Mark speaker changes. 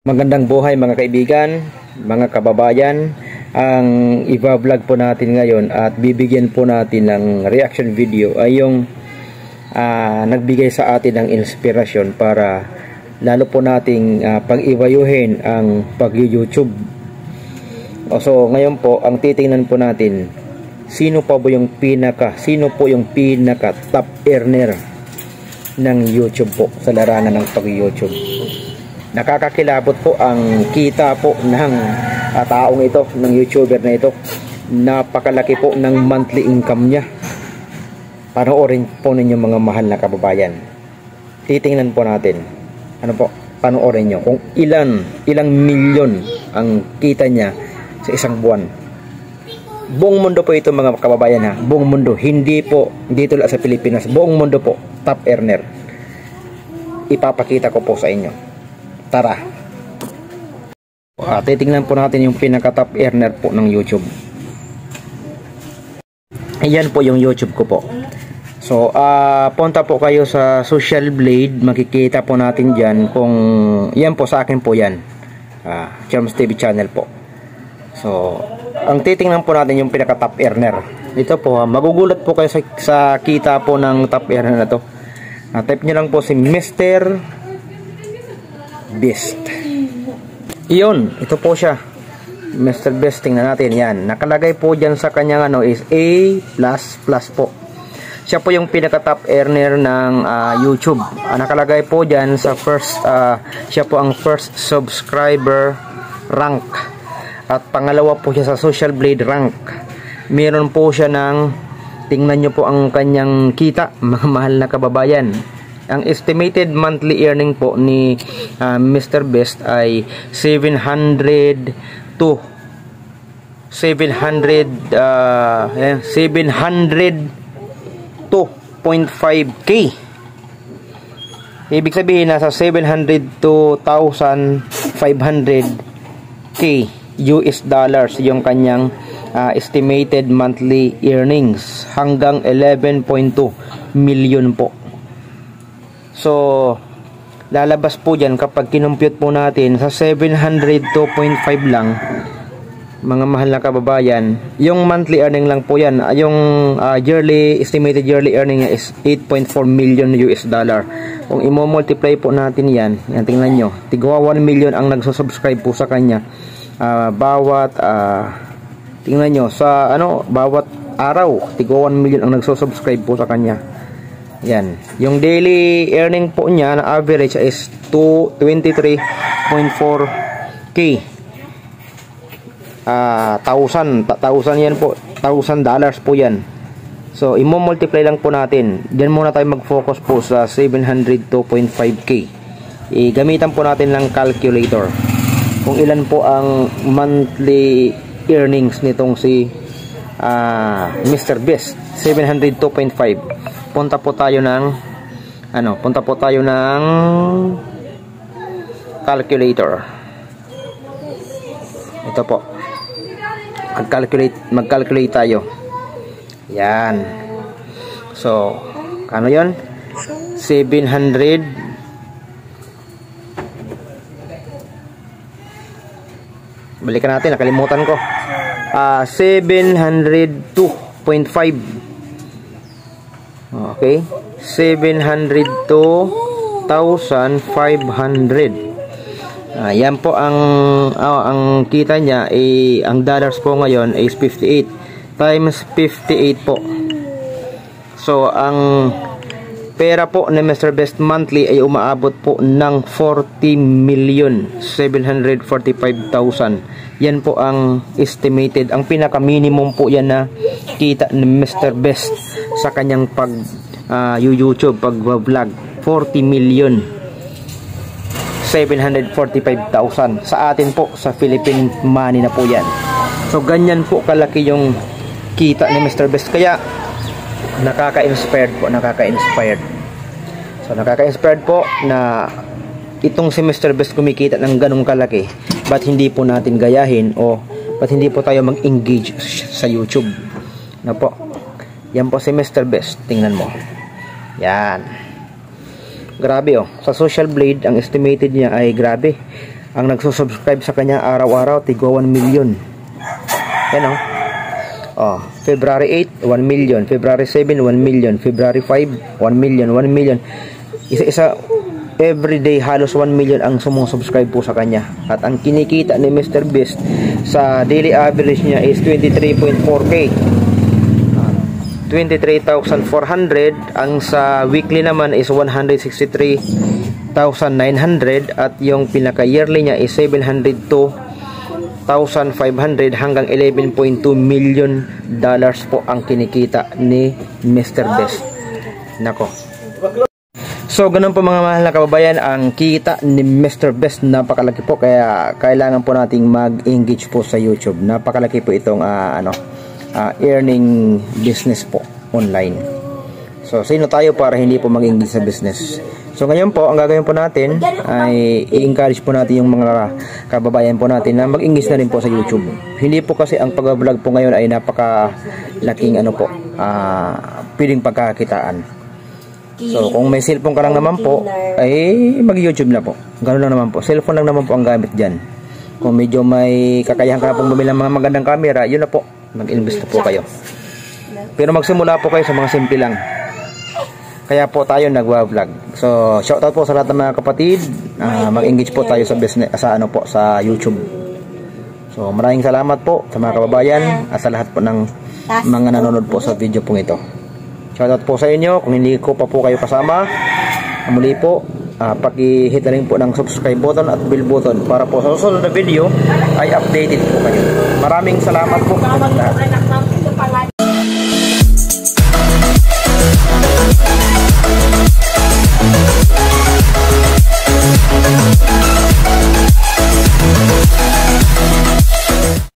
Speaker 1: Magandang buhay mga kaibigan, mga kababayan. Ang i-vlog po natin ngayon at bibigyan po natin ng reaction video ay yung nagbigay sa atin ng inspirasyon para lalo po nating pag-iwayuhin ang pag-YouTube. So ngayon po ang titingnan po natin sino po yung pinaka top earner ng YouTube po sa larangan ng pag-YouTube. Nakakakilabot po ang kita po ng taong ito, ng YouTuber na ito. Napakalaki po ng monthly income niya. Panoorin po ninyo mga mahal na kababayan. Titingnan po natin. Ano po? Panoorin nyo kung ilang milyon ang kita niya sa isang buwan. Buong mundo po ito mga kababayan ha. Buong mundo. Hindi po dito lang sa Pilipinas. Buong mundo po. Top earner. Ipapakita ko po sa inyo. Tara. Titingnan po natin yung pinaka top earner po ng YouTube. Ayan po yung YouTube ko po. So, punta po kayo sa Social Blade. Makikita po natin dyan kung yan po sa akin po yan. Charms TV channel po. So, ang titingnan po natin yung pinaka top earner. Ito po, magugulat po kayo sa kita po ng top earner na to. Type nyo lang po si Mr. Beast. Iyon, ito po siya. Mr. Beast, tingnan natin yan. Nakalagay po dyan sa kanyang is A++ po. Siya po yung pinaka top earner ng YouTube. Nakalagay po dyan sa siya po ang first subscriber rank. At pangalawa po siya sa Social Blade rank. Meron po siya ng, tingnan nyo po ang kanyang kita, mga mahal na kababayan. Ang estimated monthly earning po ni Mr. Beast ay 702.5K. Ibig sabihin nasa 702,500K US dollars yung kanyang estimated monthly earnings hanggang 11.2 million po. So, lalabas po dyan kapag kinumpute po natin sa 702.5 lang, mga mahal na kababayan, yung monthly earning lang po yan. Yung estimated yearly earning is 8.4 million US dollar. Kung i-multiply po natin yan, tingnan nyo, tigwa 1 million ang nagsusubscribe po sa kanya. Tingnan nyo, bawat araw, tigwa 1 million ang nagsusubscribe po sa kanya. Yan. Yung daily earning po niya na average is 23.4K. 1,000 yan po. $1,000 po yan. So, i-multiply lang po natin. Diyan muna tayo mag-focus po sa 702.5K. Gamitan po natin ng calculator. Kung ilan po ang monthly earnings nitong si Mr. Beast. 702.5. Punta po tayo ng calculator. Ito po. Mag-calculate tayo. Yan. So, ano 'yon? 700 Balikan natin, nakalimutan ko. 702.5. Okay, 702,500. Yan po ang kita niya ang dollars po ngayon is 58 times 58 po. So ang pera po ni Mr. Beast monthly ay umaabot po ng 40,745,000. Yan po ang estimated, ang pinaka minimum po yan na kita ni Mr. Beast sa kanyang YouTube pag-vlog. 40,745,000 sa atin po sa Philippine money na po yan. So ganyan po kalaki yung kita ni Mr. Beast, kaya nakaka-inspired po. So nakaka-inspired po na itong si Mr. Beast kumikita ng ganong kalaki, ba't hindi po natin gayahin o ba't hindi po tayo mag-engage sa YouTube na po. Yan po si Mr. Beast, tingnan mo. Yan. Grabe oh. Sa Social Blade, ang estimated niya ay grabe. ang nagsusubscribe sa kanya araw-araw, tigwa 1 million. Yan February 8, 1 million. February 7, 1 million. February 5, 1 million. 1 million. Isa-isa, everyday halos 1 million ang sumusubscribe po sa kanya. At ang kinikita ni Mr. Beast sa daily average niya is 23.4k. 23,400. Ang sa weekly naman is 163,900. At yung pinaka yearly niya is 702,500 hanggang 11.2 million dollars po ang kinikita ni Mr. Beast. Nako. So ganun po mga mahal na kababayan, ang kita ni Mr. Beast napakalaki po, kaya kailangan po nating mag-engage po sa YouTube. Napakalaki po itong earning business po online. So sino tayo para hindi po mag-engage sa business? So ngayon po, ang gagawin po natin ay i-encourage po natin yung mga kababayan po natin na mag-engage na rin po sa YouTube. Hindi po kasi ang pag-vlog po ngayon ay napakalaking pwedeng pagkakitaan. So kung may cellphone ka lang naman po, ay mag-YouTube na po. Ganoon lang naman po. Cellphone lang naman po ang gamit dyan. Kung medyo may kakayahan ka pong bumili ng mga magandang camera, yun na po. Mag-invest po kayo. Pero magsimula po kayo sa mga simple lang. Kaya po tayo nagwa-vlog. So shoutout po sa lahat ng mga kapatid. Mag-engage po tayo sa business, sa YouTube. So maraming salamat po sa mga kababayan at sa lahat po ng mga nanonood po sa video pong ito. Shoutout po sa inyo. Kung hindi ko pa po kayo kasama, muli po, paki-hit na rin po ng subscribe button at bell button para po sa susunod na video ay updated po kayo. Maraming salamat po sa lahat.